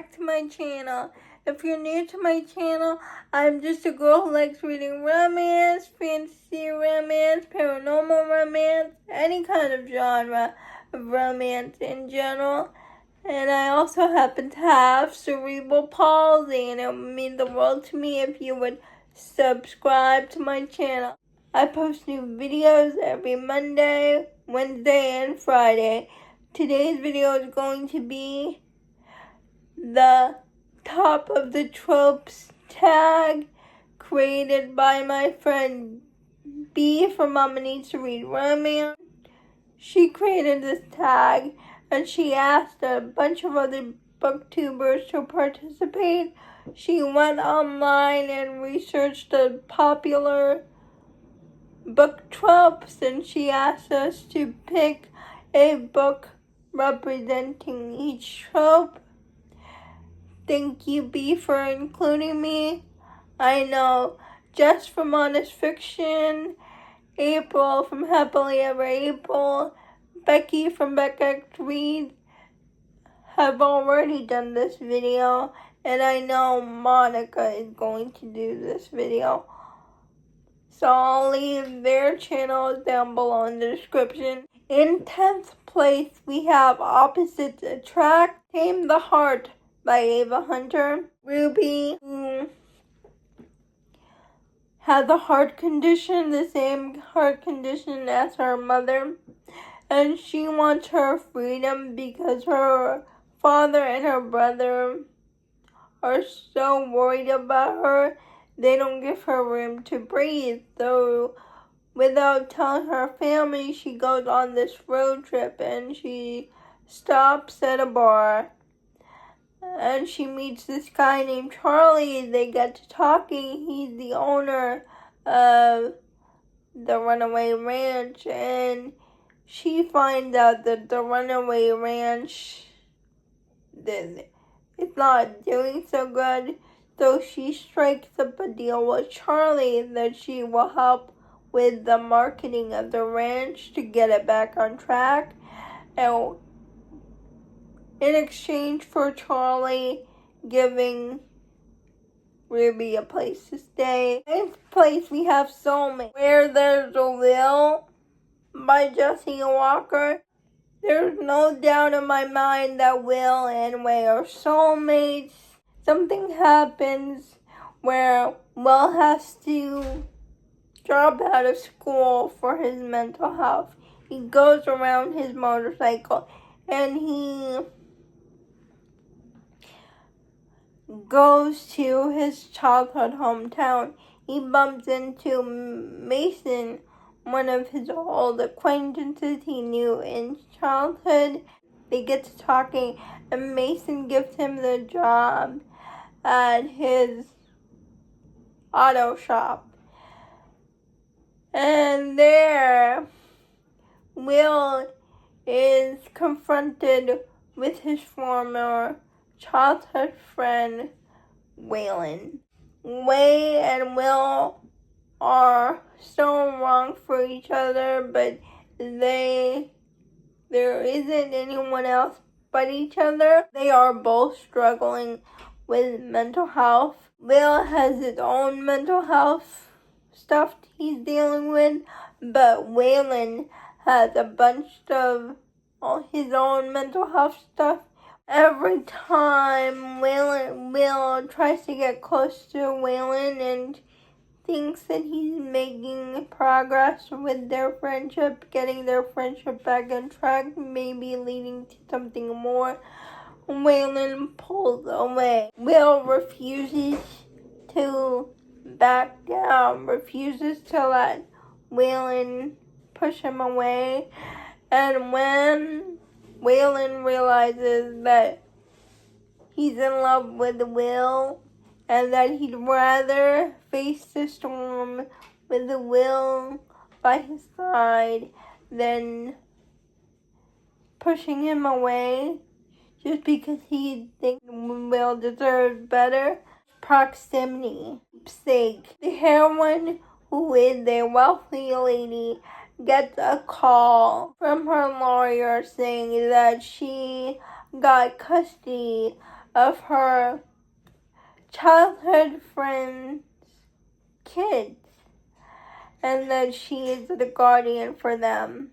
back to my channel. If you're new to my channel, I'm just a girl who likes reading romance, fantasy romance, paranormal romance, any kind of genre of romance in general. And I also happen to have cerebral palsy, and it would mean the world to me if you would subscribe to my channel. I post new videos every Monday, Wednesday, and Friday. Today's video is going to be the top of the Tropes tag created by my friend B from Mama Needs to Read Romance. She created this tag and she asked a bunch of other booktubers to participate. She went online and researched the popular book tropes, and she asked us to pick a book representing each trope. Thank you, B, for including me. I know Jess from Honest Fiction, April from Happily Ever April, Becky from Becca Reads have already done this video, and I know Monica is going to do this video. So I'll leave their channels down below in the description. In 10th place, we have Opposites Attract, Tame the Heart by Ava Hunter. Ruby, who has a heart condition, the same heart condition as her mother, and she wants her freedom because her father and her brother are so worried about her. They don't give her room to breathe. So without telling her family, she goes on this road trip and she stops at a bar. And she meets this guy named Charlie. They get to talking. He's the owner of the Runaway Ranch. And she finds out that the Runaway Ranch is not doing so good. So she strikes up a deal with Charlie that she will help with the marketing of the ranch to get it back on track. And in exchange for Charlie giving Ruby a place to stay. In 9th place, we have Soulmate, Where There's a Will by Jessie Walker. There's no doubt in my mind that Will and Way are soulmates. Something happens where Will has to drop out of school for his mental health. He goes around his motorcycle and he goes to his childhood hometown. He bumps into Mason, one of his old acquaintances he knew in childhood. They get to talking and Mason gives him the job at his auto shop. And there, Will is confronted with his former childhood friend, Waylon. Way and Will are so wrong for each other, but there isn't anyone else but each other. They are both struggling with mental health. Will has his own mental health stuff he's dealing with, but Waylon has a bunch of his own mental health stuff. Every time Will tries to get close to Waylon and thinks that he's making progress with their friendship, getting their friendship back on track, maybe leading to something more, Waylon pulls away. Will refuses to back down, refuses to let Waylon push him away. And when Waylon realizes that he's in love with Will and that he'd rather face the storm with Will by his side than pushing him away just because he thinks Will deserves better. Proximity. Sake. The heroine, who is a wealthy lady, gets a call from her lawyer saying that she got custody of her childhood friend's kids, and that she is the guardian for them.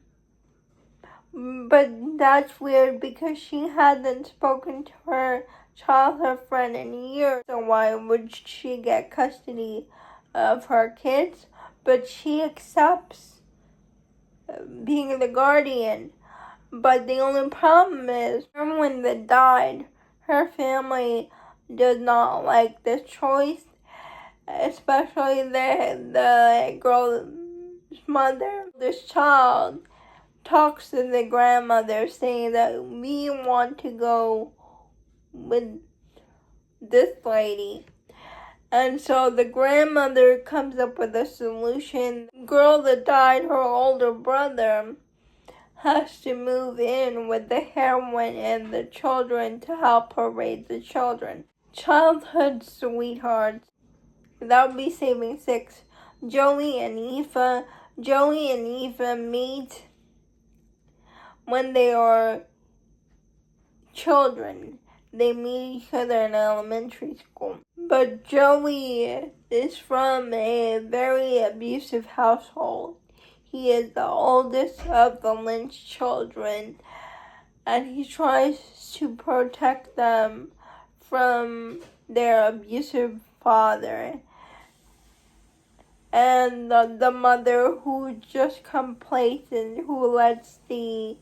But that's weird because she hadn't spoken to her childhood friend in years, so why would she get custody of her kids? But she accepts being the guardian. But the only problem is, when they died, her family does not like this choice, especially the girl's mother. This child talks to the grandmother saying that we want to go with this lady. And so the grandmother comes up with a solution. The girl that died, her older brother, has to move in with the heroine and the children to help her raise the children. Childhood sweethearts. That would be saving six. Joey and Aoife. Joey and Aoife meet when they are children. They meet each other in elementary school. But Joey is from a very abusive household. He is the oldest of the Lynch children, and he tries to protect them from their abusive father. And the mother, who just complacent, who lets the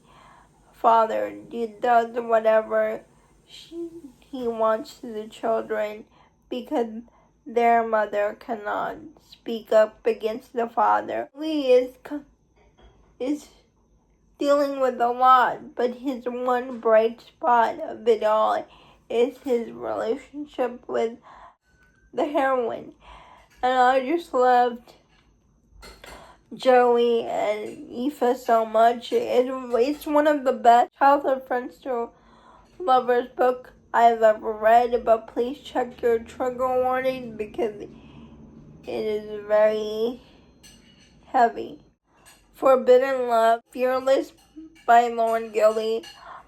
father does whatever he wants to the children because their mother cannot speak up against the father. He is dealing with a lot, but his one bright spot of it all is his relationship with the heroine. And I just loved Joey and Aoife so much. It's one of the best childhood friends to lovers book I've ever read, but please check your trigger warning because it is very heavy. Forbidden Love, Fearless by Lauren Gilly.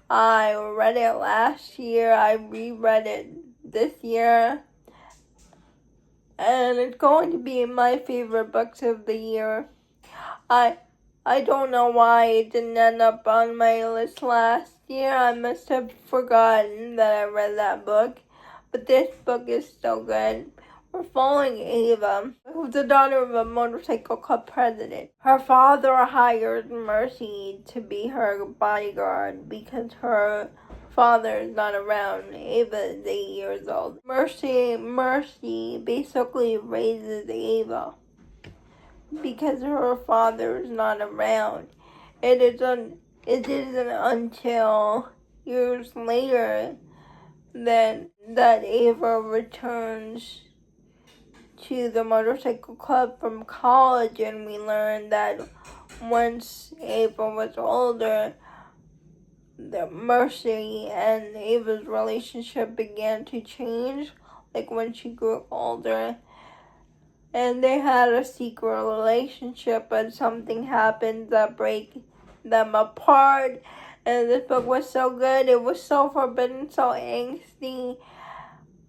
I read it last year. I reread it this year. And it's going to be my favorite books of the year. I don't know why it didn't end up on my list last year. I must have forgotten that I read that book. But this book is so good. We're following Ava, who's the daughter of a motorcycle club president. Her father hired Mercy to be her bodyguard because her father is not around. Ava is 8 years old. Mercy basically raises Ava because her father is not around. It isn't until years later that Ava returns to the motorcycle club from college, and we learn that once Ava was older, the Mercy and Ava's relationship began to change, like when she grew older. And they had a secret relationship, but something happened that break them apart. And this book was so good. It was so forbidden, so angsty.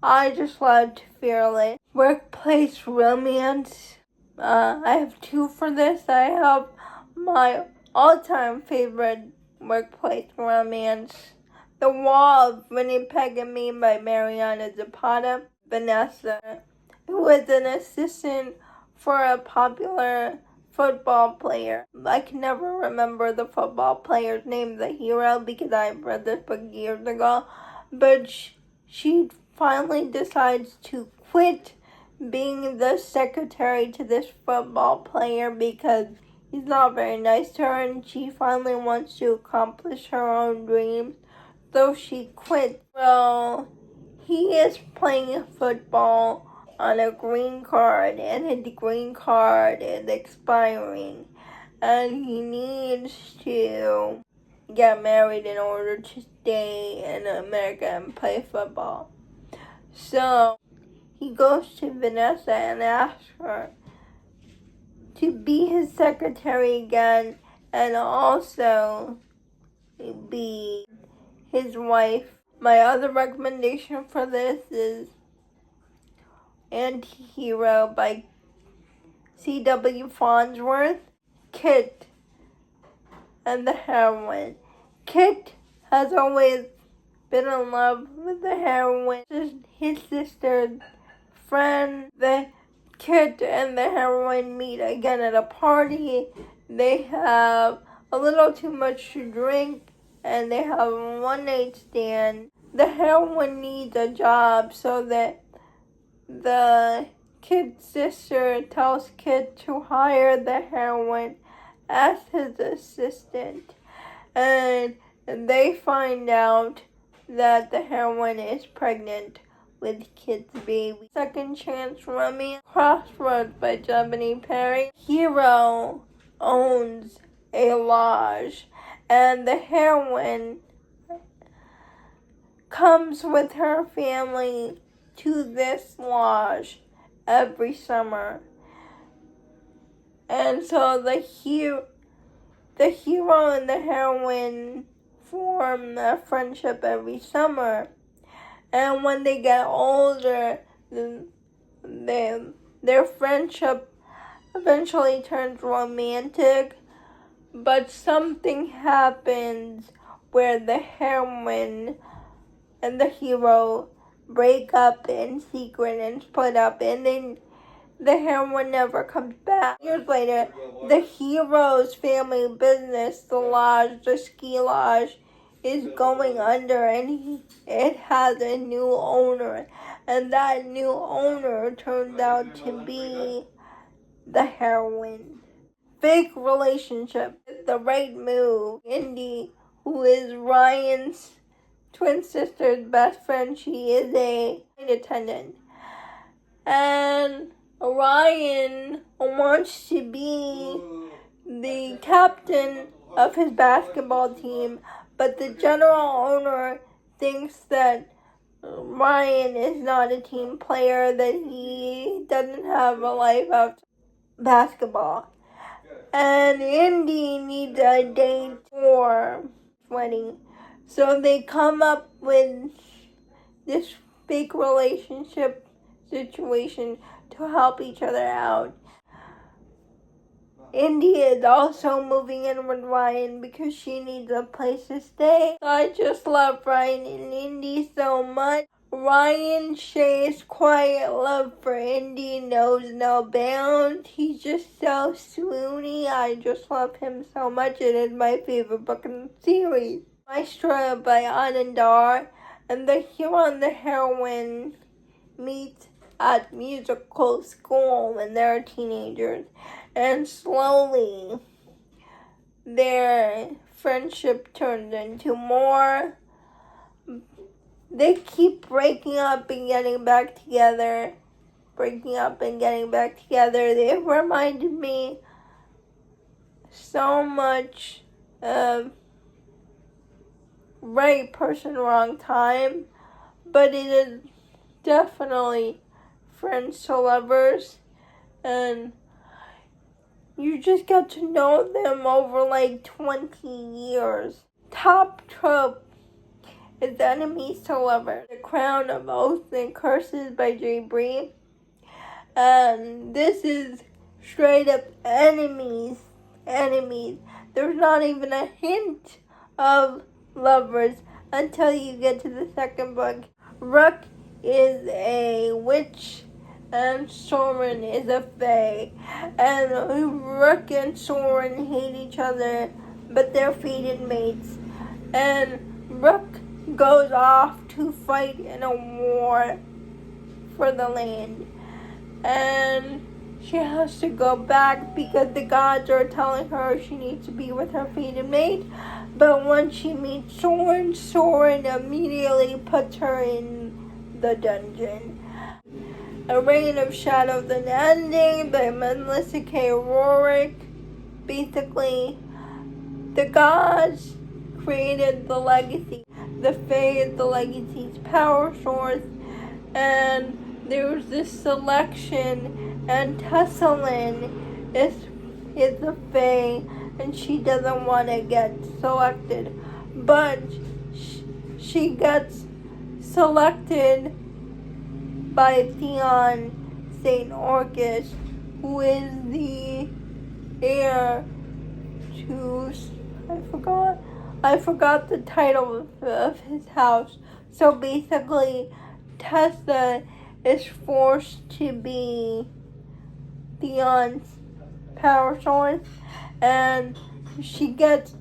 I just loved Fearless. Workplace romance. I have two for this. I have my all-time favorite workplace romance, The Wall of Winnipeg and Me by Mariana Zapata. Vanessa, who is an assistant for a popular football player. I can never remember the football player's name, the hero, because I read this book years ago. But she finally decides to quit being the secretary to this football player because he's not very nice to her, and she finally wants to accomplish her own dreams. So she quit. Well, he is playing football on a green card, and his green card is expiring, and he needs to get married in order to stay in America and play football. So he goes to Vanessa and asks her to be his secretary again and also be his wife. My other recommendation for this is Anti-Hero by C.W. Farnsworth. Kit and the Heroine. Kit has always been in love with the heroine, his sister's friend. The Kit and the heroine meet again at a party. They have a little too much to drink and they have a one-night stand. The heroine needs a job, so that the Kit's sister tells Kit to hire the heroine as his assistant. And they find out that the heroine is pregnant with Kit's baby. Second Chance Romance. Crossroads by Jemini Perry. Hero owns a lodge, and the heroine comes with her family to this lodge every summer. And so the hero and the heroine form a friendship every summer. And when they get older, their friendship eventually turns romantic. But something happens where the heroine and the hero break up in secret and split up, and then the heroine never comes back. Years later, the hero's family business, the lodge, the ski lodge, is going under, and it has a new owner. And that new owner turns out to be the heroine. Fake relationship. The right move. Indy, who is Ryan's twin sister's best friend, she is a flight attendant. And Ryan wants to be the captain of his basketball team, but the general owner thinks that Ryan is not a team player, that he doesn't have a life outside basketball. And Indy needs a date for wedding. So they come up with this fake relationship situation to help each other out. Indy is also moving in with Ryan because she needs a place to stay. I just love Ryan and Indy so much. Ryan Shea's quiet love for Indy knows no bounds. He's just so swoony. I just love him so much. It is my favorite book in the series. Maestro by Anandar. And the hero and the heroine meet at musical school when they're teenagers. And slowly, their friendship turns into more. They keep breaking up and getting back together. Breaking up and getting back together. They reminded me so much of Right Person, Wrong Time. But it is definitely Friends to Lovers. And you just get to know them over like 20 years. Top trope is Enemies to Lovers. The Crown of Oaths and Curses by J. Bree. And this is straight up enemies. There's not even a hint of lovers until you get to the second book. Rook is a witch and Soren is a fae. And Rook and Soren hate each other, but they're fated mates. And Rook goes off to fight in a war for the land. And she has to go back because the gods are telling her she needs to be with her fated mate. But when she meets Soren, Soren immediately puts her in the dungeon. A Reign of Shadows and Ending by Melissa K. Rorick. Basically, the gods created the legacy. The Fae is the legacy's power source. And there's this selection, and Tessalin is the Fae, and she doesn't want to get selected. But she gets selected by Theon St. Orcus, who is the heir to, I forgot the title of his house. So basically, Tessa is forced to be Theon's power source, and she gets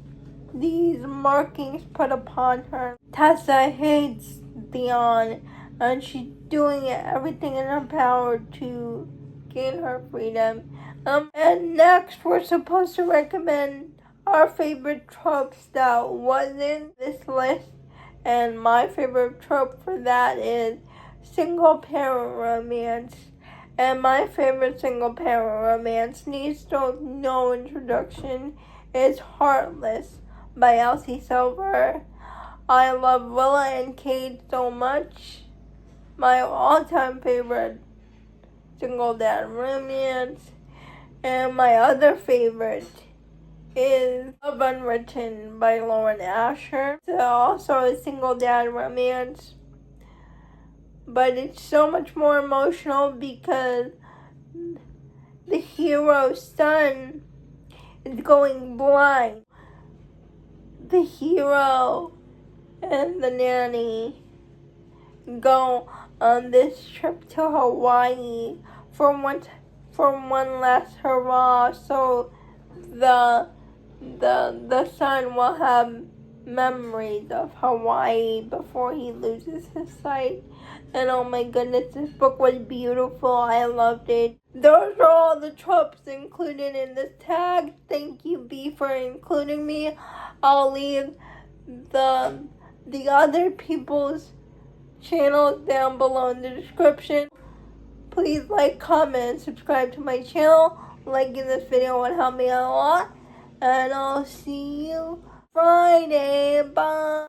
these markings put upon her. Tessa hates Theon, and she's doing everything in her power to gain her freedom. And next, we're supposed to recommend our favorite tropes that wasn't this list. And my favorite trope for that is single parent romance. And my favorite single parent romance needs no introduction. It's Heartless by Elsie Silver. I love Willa and Kate so much. My all-time favorite single dad romance. And my other favorite is Love Unwritten by Lauren Asher. It's also a single dad romance, but it's so much more emotional because the hero's son is going blind. The hero and the nanny go on this trip to Hawaii for one last hurrah, so the son will have memories of Hawaii before he loses his sight. And oh my goodness, this book was beautiful. I loved it. Those are all the tropes included in this tag. Thank you, B, for including me. I'll leave the other people's channels down below in the description. Please like, comment, and subscribe to my channel. Liking this video would help me out a lot. And I'll see you Friday. Bye.